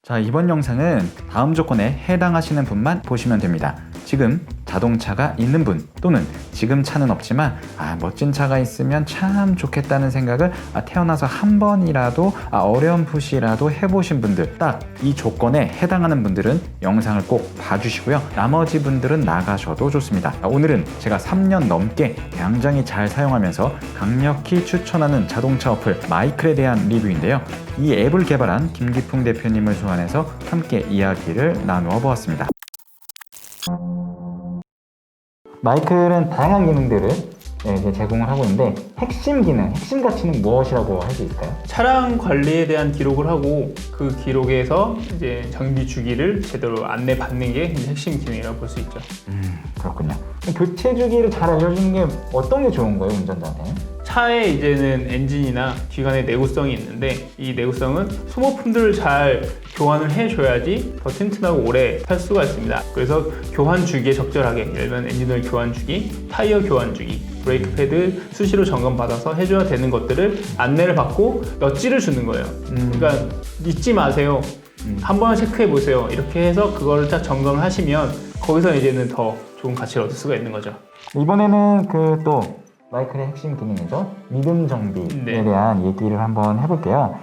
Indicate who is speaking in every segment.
Speaker 1: 자, 이번 영상은 다음 조건에 해당하시는 분만 보시면 됩니다. 지금 자동차가 있는 분 또는 지금 차는 없지만 멋진 차가 있으면 참 좋겠다는 생각을 태어나서 한 번이라도 어렴풋이라도 해보신 분들, 딱 이 조건에 해당하는 분들은 영상을 꼭 봐주시고요. 나머지 분들은 나가셔도 좋습니다. 오늘은 제가 3년 넘게 굉장히 잘 사용하면서 강력히 추천하는 자동차 어플 마이클에 대한 리뷰인데요. 이 앱을 개발한 김기풍 대표님을 소환해서 함께 이야기를 나누어 보았습니다. 마이클은 다양한 기능들을 이제 제공을 하고 있는데 핵심 가치는 무엇이라고 할 수 있을까요?
Speaker 2: 차량 관리에 대한 기록을 하고 그 기록에서 이제 정비 주기를 제대로 안내 받는 게 핵심 기능이라고 볼 수 있죠.
Speaker 1: 그렇군요. 교체 주기를 잘 알려주는 게 어떤 게 좋은 거예요, 운전자한테는?
Speaker 2: 차에 이제는 엔진이나 기관의 내구성이 있는데 이 내구성은 소모품들을 잘 교환을 해줘야지 더 튼튼하고 오래 탈 수가 있습니다. 그래서 교환 주기에 적절하게, 예를 들면 엔진오일 교환 주기, 타이어 교환 주기, 브레이크 패드 수시로 점검 받아서 해줘야 되는 것들을 안내를 받고 넛지를 주는 거예요. 그러니까 잊지 마세요. 한번 체크해 보세요. 이렇게 해서 그거를 딱 점검을 하시면 거기서 이제는 더 좋은 가치를 얻을 수가 있는 거죠.
Speaker 1: 이번에는 또 마이클의 핵심 기능이죠. 믿음 정비에 대한 얘기를 한번 해볼게요.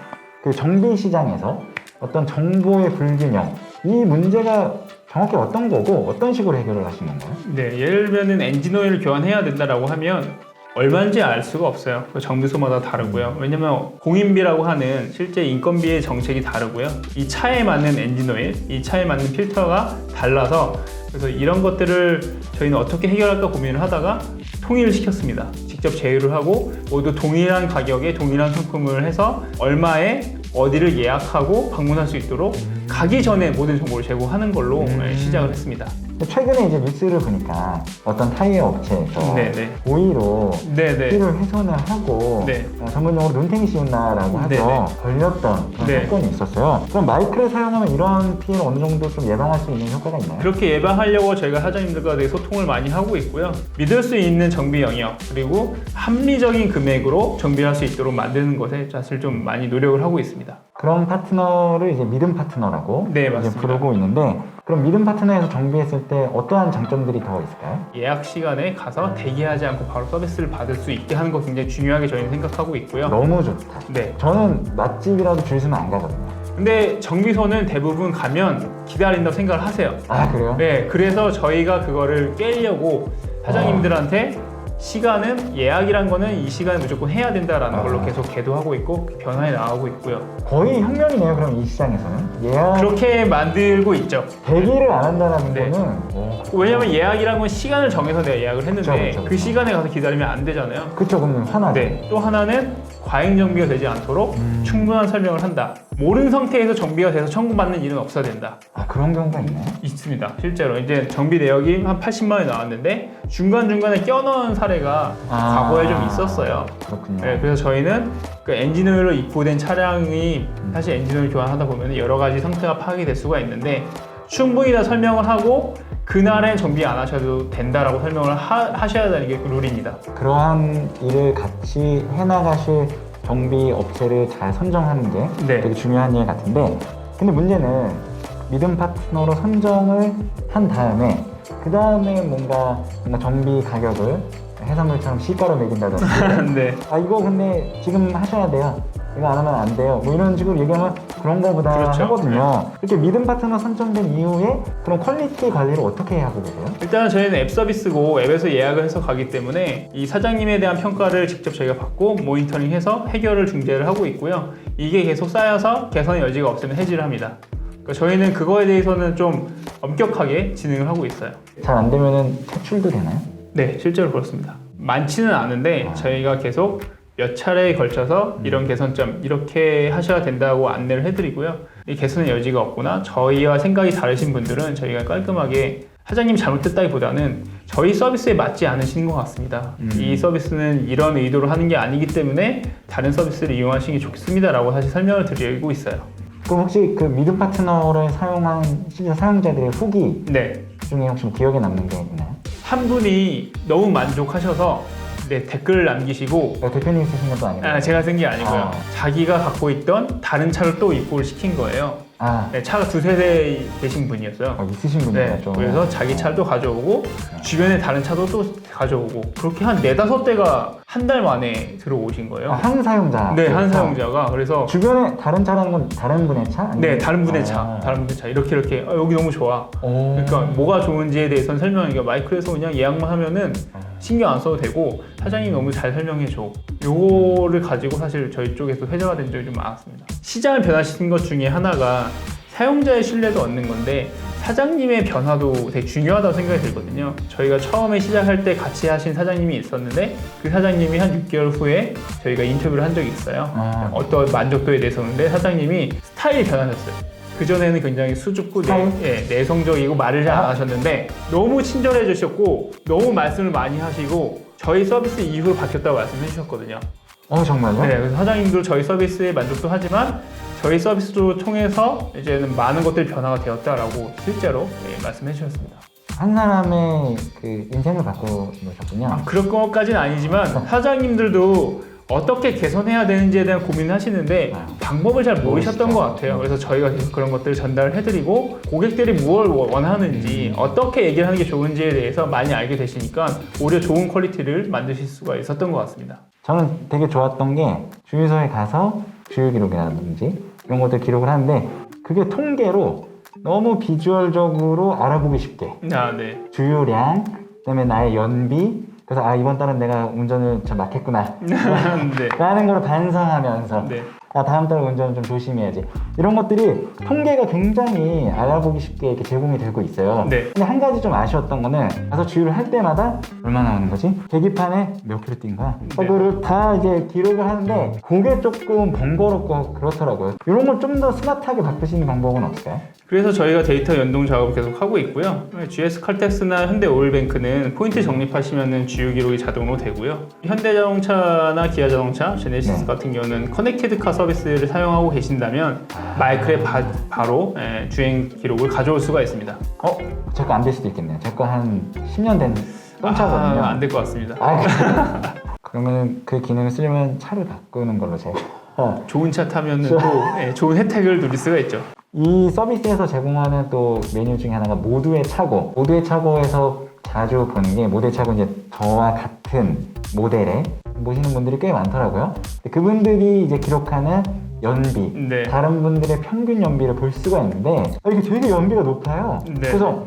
Speaker 1: 정비 시장에서 어떤 정보의 불균형, 이 문제가 정확히 어떤 거고 어떤 식으로 해결을 하신 건가요?
Speaker 2: 네, 예를 들면 엔진오일을 교환해야 된다라고 하면 얼마인지 알 수가 없어요. 정비소마다 다르고요. 왜냐면 공인비라고 하는 실제 인건비의 정책이 다르고요. 이 차에 맞는 엔진오일, 이 차에 맞는 필터가 달라서 그래서 이런 것들을 저희는 어떻게 해결할까 고민을 하다가 통일을 시켰습니다. 직접 제휴를 하고 모두 동일한 가격에 동일한 상품을 해서 얼마에 어디를 예약하고 방문할 수 있도록 가기 전에 모든 정보를 제공하는 걸로 시작을 했습니다.
Speaker 1: 최근에 이제 뉴스를 보니까 어떤 타이어 업체에서 고의로 피를 훼손을 하고 전문용어로 눈탱이 씌운다라고 하죠. 걸렸던 그런 사건이 있었어요. 그럼 마이클을 사용하면 이런 피해를 어느 정도 좀 예방할 수 있는 효과가 있나요?
Speaker 2: 그렇게 예방하려고 저희가 사장님들과 되게 소통을 많이 하고 있고요. 믿을 수 있는 정비 영역 그리고 합리적인 금액으로 정비할 수 있도록 만드는 것에 사실 좀 많이 노력을 하고 있습니다.
Speaker 1: 그런 파트너를 이제 믿음 파트너라고 이제 부르고 있는데, 그럼 믿음 파트너에서 정비했을 때 어떠한 장점들이 더 있을까요?
Speaker 2: 예약 시간에 가서 대기하지 않고 바로 서비스를 받을 수 있게 하는 거 굉장히 중요하게 저희는 생각하고 있고요.
Speaker 1: 너무 좋다. 저는 맛집이라도 줄 서면 안 가거든요.
Speaker 2: 근데 정비소는 대부분 가면 기다린다고 생각을 하세요.
Speaker 1: 그래요?
Speaker 2: 네, 그래서 저희가 그거를 깨려고 사장님들한테 시간은 예약이란 거는 이 시간에 무조건 해야 된다라는 걸로 계속 계도하고 있고 변화해 나가고 있고요.
Speaker 1: 거의 혁명이네요. 그럼 이 시장에서는 예약
Speaker 2: 그렇게 만들고 있죠.
Speaker 1: 대기를 안 한다는 거는
Speaker 2: 왜냐면 예약이란 건 시간을 정해서 내가 예약을 했는데
Speaker 1: 그쵸.
Speaker 2: 그 시간에 가서 기다리면 안 되잖아요.
Speaker 1: 그렇죠. 그러면 화나죠.
Speaker 2: 또 하나는 과잉 정비가 되지 않도록 충분한 설명을 한다. 모르는 상태에서 정비가 돼서 청구받는 일은 없어야 된다.
Speaker 1: 그런 경우가 있나요?
Speaker 2: 있습니다. 실제로 이제 정비 내역이 한 80만 원이 나왔는데 중간중간에 껴넣은 사례가 과거에 좀 있었어요.
Speaker 1: 그렇군요.
Speaker 2: 네, 그래서 저희는 그 엔진오일로 입고된 차량이 사실 엔진오일 교환하다 보면 여러 가지 상태가 파악이 될 수가 있는데 충분히 다 설명을 하고 그날엔 정비 안 하셔도 된다라고 설명을 하셔야 되는 게 룰입니다.
Speaker 1: 그러한 일을 같이 해나가실 정비 업체를 잘 선정하는 게 되게 중요한 일 같은데, 근데 문제는 믿음 파트너로 선정을 한 다음에 그 다음에 뭔가 정비 가격을 해산물처럼 시가로 매긴다든지 이거 근데 지금 하셔야 돼요, 이거 안 하면 안 돼요, 뭐 이런 식으로 얘기하면 그런 거보다 하거든요. 이렇게 믿음 파트너 선정된 이후에 그럼 퀄리티 관리를 어떻게 하고 계세요?
Speaker 2: 일단 저희는 앱 서비스고 앱에서 예약을 해서 가기 때문에 이 사장님에 대한 평가를 직접 저희가 받고 모니터링해서 해결을 중재를 하고 있고요. 이게 계속 쌓여서 개선의 여지가 없으면 해지를 합니다. 그러니까 저희는 그거에 대해서는 좀 엄격하게 진행을 하고 있어요.
Speaker 1: 잘 안 되면은 퇴출도 되나요?
Speaker 2: 네, 실제로 그렇습니다. 많지는 않은데 저희가 계속 몇 차례에 걸쳐서 이런 개선점 이렇게 하셔야 된다고 안내를 해드리고요. 이 개선의 여지가 없거나 저희와 생각이 다르신 분들은 저희가 깔끔하게 사장님이 잘못했다기보다는 저희 서비스에 맞지 않으신 것 같습니다. 이 서비스는 이런 의도로 하는 게 아니기 때문에 다른 서비스를 이용하시는 게 좋습니다라고 사실 설명을 드리고 있어요.
Speaker 1: 그럼 혹시 그 믿음 파트너를 사용한 실제 사용자들의 후기 중에 혹시 기억에 남는 게 있나요?
Speaker 2: 한 분이 너무 만족하셔서 댓글을 남기시고
Speaker 1: 대표님이 쓰신 것도 아니고요?
Speaker 2: 제가 쓴 게 아니고요. 자기가 갖고 있던 다른 차를 또 입고를 시킨 거예요. 네, 차가 두세 대 되신 분이었어요.
Speaker 1: 있으신 분이죠.
Speaker 2: 네, 그래서 자기 차도 가져오고 주변에 다른 차도 또 가져오고 그렇게 한 4-5대가 한 달 만에 들어오신 거예요.
Speaker 1: 한 사용자.
Speaker 2: 네, 한 사용자가. 그래서
Speaker 1: 주변에 다른 차라는 건 다른 분의 차? 아니면?
Speaker 2: 네, 다른 분의 차. 다른 분의 차. 이렇게 여기 너무 좋아. 그러니까 뭐가 좋은지에 대해서는 설명하니까 마이크에서 그냥 예약만 하면은 신경 안 써도 되고 사장님이 너무 잘 설명해줘. 요거를 가지고 사실 저희 쪽에서 회자가 된 적이 좀 많았습니다. 시장을 변화시킨 것 중에 하나가 사용자의 신뢰도 얻는 건데 사장님의 변화도 되게 중요하다고 생각이 들거든요. 저희가 처음에 시작할 때 같이 하신 사장님이 있었는데 그 사장님이 한 6개월 후에 저희가 인터뷰를 한 적이 있어요. 어떤 만족도에 대해서. 근데 사장님이 스타일이 변하셨어요. 그전에는 굉장히 수줍고 내성적이고 말을 잘 안 하셨는데 너무 친절해 주셨고 너무 말씀을 많이 하시고 저희 서비스 이후로 바뀌었다고 말씀해 주셨거든요.
Speaker 1: 정말요?
Speaker 2: 네, 그래서 사장님도 저희 서비스에 만족도 하지만 저희 서비스도 통해서 이제는 많은 것들이 변화가 되었다라고 실제로 말씀해 주셨습니다.
Speaker 1: 한 사람의 그 인생을 바꾸셨군요.
Speaker 2: 그런 것까지는 아니지만 사장님들도 어떻게 개선해야 되는지에 대한 고민을 하시는데 방법을 잘 모르셨던 것 같아요. 그래서 저희가 계속 그런 것들을 전달을 해드리고 고객들이 무엇을 원하는지 어떻게 얘기를 하는 게 좋은지에 대해서 많이 알게 되시니까 오히려 좋은 퀄리티를 만드실 수가 있었던 것 같습니다.
Speaker 1: 저는 되게 좋았던 게 주유소에 가서 주유 기록이라든지 이런 것들 기록을 하는데 그게 통계로 너무 비주얼적으로 알아보기 쉽게
Speaker 2: 네.
Speaker 1: 주유량, 그다음에 나의 연비, 그래서 이번 달은 내가 운전을 좀 막했구나
Speaker 2: 네.
Speaker 1: 라는 걸 반성하면서
Speaker 2: 네.
Speaker 1: 다음 달 운전을 좀 조심해야지, 이런 것들이 통계가 굉장히 알아보기 쉽게 이렇게 제공이 되고 있어요.
Speaker 2: 네.
Speaker 1: 근데 한 가지 좀 아쉬웠던 거는 가서 주유를 할 때마다 얼마 나오는 거지? 계기판에 몇 킬로 뛴 거야?
Speaker 2: 네.
Speaker 1: 그거를 다 이제 기록을 하는데 그게 조금 번거롭고 그렇더라고요. 이런 걸 좀 더 스마트하게 바꾸시는 방법은 없을까요?
Speaker 2: 그래서 저희가 데이터 연동 작업을 계속 하고 있고요. GS 칼텍스나 현대오일뱅크는 포인트 적립하시면 주유 기록이 자동으로 되고요. 현대자동차나 기아자동차, 제네시스 같은 경우는 커넥티드카 서비스를 사용하고 계신다면 마이크에 바로 주행 기록을 가져올 수가 있습니다.
Speaker 1: 제 거 안 될 수도 있겠네요. 제 거 한 10년 된 똥차거든요.
Speaker 2: 안 될 것 같습니다.
Speaker 1: 그러면 그 기능을 쓰려면 차를 바꾸는 걸로 제가
Speaker 2: 좋은 차 타면 또 좋은 혜택을 누릴 수가 있죠.
Speaker 1: 이 서비스에서 제공하는 또 메뉴 중에 하나가 모두의 차고, 모두의 차고에서 자주 보는 게, 모두의 차고 이제 저와 같은 모델에 모시는 분들이 꽤 많더라고요. 그분들이 이제 기록하는 연비,
Speaker 2: 네.
Speaker 1: 다른 분들의 평균 연비를 볼 수가 있는데 이게 되게 연비가 높아요.
Speaker 2: 네.
Speaker 1: 그래서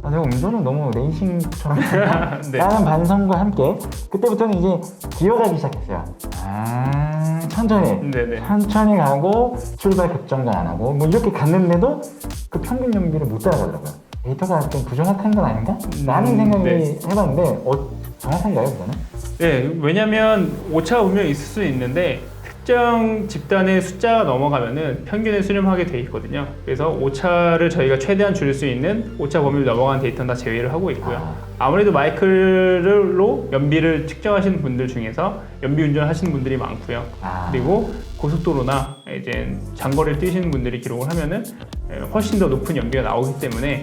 Speaker 1: 내가 운전을 너무 레이싱처럼 했나?
Speaker 2: 네.
Speaker 1: 라는 반성과 함께 그때부터는 이제 기어가기 시작했어요. 천천히 가고 출발 급정거 안 하고 뭐 이렇게 갔는데도 그 평균 연비를 못 따라가더라고요. 데이터가 좀 부정확한 건 아닌가? 라는 생각이 해봤는데 정확한가요, 그거는?
Speaker 2: 네, 왜냐면 오차 운명이 있을 수 있는데 특정 집단의 숫자가 넘어가면은 평균에 수렴하게 돼 있거든요. 그래서 오차를 저희가 최대한 줄일 수 있는 오차 범위를 넘어간 데이터는 다 제외를 하고 있고요. 아무래도 마이크로 연비를 측정하시는 분들 중에서 연비 운전을 하시는 분들이 많고요. 그리고 고속도로나 이제 장거리를 뛰시는 분들이 기록을 하면은 훨씬 더 높은 연비가 나오기 때문에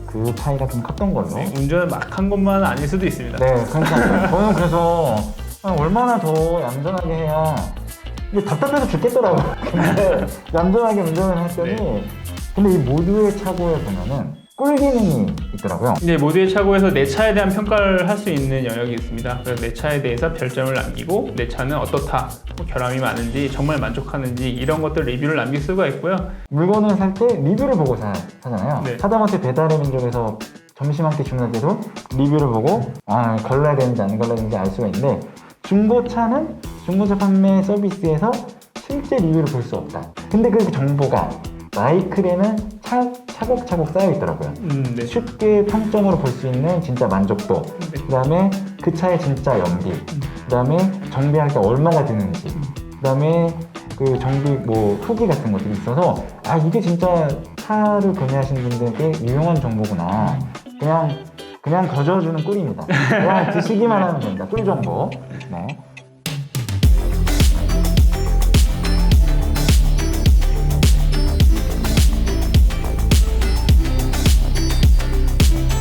Speaker 1: 그 차이가 좀 컸던 걸로.
Speaker 2: 운전을 막 한 것만 아닐 수도 있습니다.
Speaker 1: 네, 그러니까 저는 그래서 얼마나 더 얌전하게 해야, 이게 답답해서 죽겠더라고요. 근데 얌전하게 운전을 했더니 근데 이 모두의 차고에 보면은 꿀 기능이 있더라고요.
Speaker 2: 네, 모두의 차고에서 내 차에 대한 평가를 할 수 있는 영역이 있습니다. 그래서 내 차에 대해서 별점을 남기고 내 차는 어떻다, 결함이 많은지, 정말 만족하는지 이런 것들 리뷰를 남길 수가 있고요.
Speaker 1: 물건을 살 때 리뷰를 보고 사잖아요.
Speaker 2: 네.
Speaker 1: 하다못해 배달의 민족에서 점심 한 끼 주문할 때도 리뷰를 보고 걸러야 되는지 안 걸러야 되는지 알 수가 있는데, 중고차는 중고차 판매 서비스에서 실제 리뷰를 볼 수 없다. 근데 그 정보가 마이클에는 차곡차곡 쌓여 있더라고요.
Speaker 2: 네.
Speaker 1: 쉽게 평점으로 볼 수 있는 진짜 만족도,
Speaker 2: 네.
Speaker 1: 그 다음에 그 차의 진짜 연비, 그 다음에 정비할 때 얼마가 드는지, 그 다음에 그 정비 후기 같은 것들이 있어서 이게 진짜 차를 구매하시는 분들께 유용한 정보구나. 그냥 거저주는 꿀입니다. 그냥 드시기만 하면 됩니다. 꿀 정보. 네.